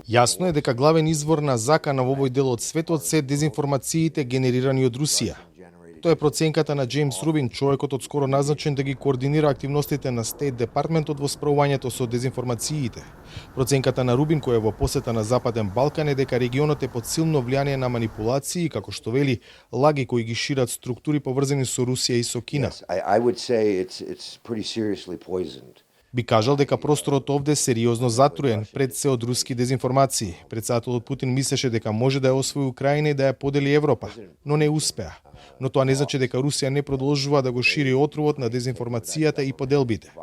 Јасно е дека главен извор на закана во овој дел од светот се дезинформациите генерирани од Русија. Тоа е проценката на Джеймс Рубин, човекот од скоро назначен да ги координира активностите на Стейт Департментот во справувањето со дезинформациите. Проценката на Рубин, која е во посета на Западен Балкан, е дека регионот е под силно влијание на манипулации, како што вели, лаги кои ги шират структури поврзани со Русија и со Кина. Би кажал дека просторот овде е сериозно затруен пред се од руски дезинформации. Претседателот Путин мислеше дека може да ја освои Украина и да ја подели Европа, но не успеа. Но тоа не значи дека Русија не продолжува да го шири отровот на дезинформацијата и поделбите.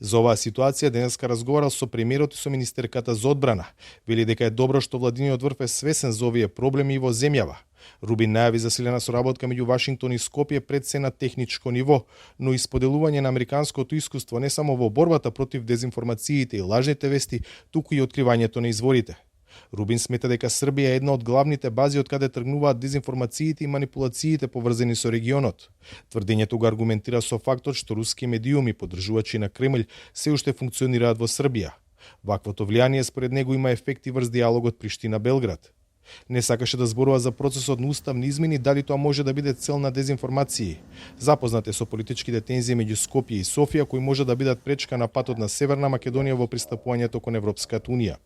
За оваа ситуација денеска разговарал со премиерот и со министерката за одбрана. Вели дека е добро што владиниот врв е свесен за овие проблеми и во земјава. Рубин најави засилена соработка меѓу Вашингтон и Скопје пред се на техничко ниво, но и споделување на американското искуство не само во борбата против дезинформациите и лажните вести, туку и откривањето на изворите. Рубин смета дека Србија е една од главните бази од каде тргнуваат дезинформациите и манипулациите поврзани со регионот. Тврдењето го аргументира со фактот што руски медиуми, поддржувачи на Кремљ, се уште функционираат во Србија. Ваквото влијание според него има ефекти врз диалогот Приштина-Белград. Не сакаше да зборува за процесот на уставни измени, дали тоа може да биде цел на дезинформации. Запознат е со политичките тензии меѓу Скопје и Софија, кои може да бидат пречка на патот на Северна Македонија во пристапувањето кон Европската унија.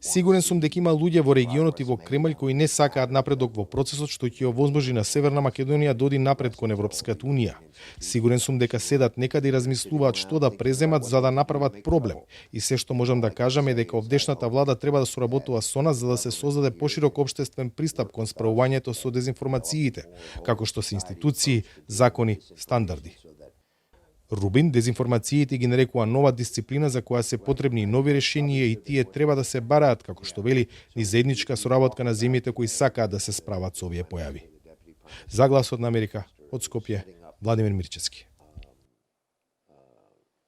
Сигурен сум дека има луѓе во регионот и во Кремљ кои не сакаат напредок во процесот што ќе овозможи на Северна Македонија да оди напред кон Европската унија. Сигурен сум дека седат некаде и размислуваат што да преземат за да направат проблем. И се што можам да кажам е дека овдешната влада треба да соработува со нас за да се создаде поширок општествен пристап кон справувањето со дезинформациите, како што се институции, закони, стандарди. Рубин дезинформациите ги нарекува нова дисциплина за која се потребни нови решенија и тие треба да се бараат, како што вели, ни заедничка соработка на земјите кои сакаат да се справат со овие појави. За Гласот на Америка, од Скопје, Владимир Мирчевски.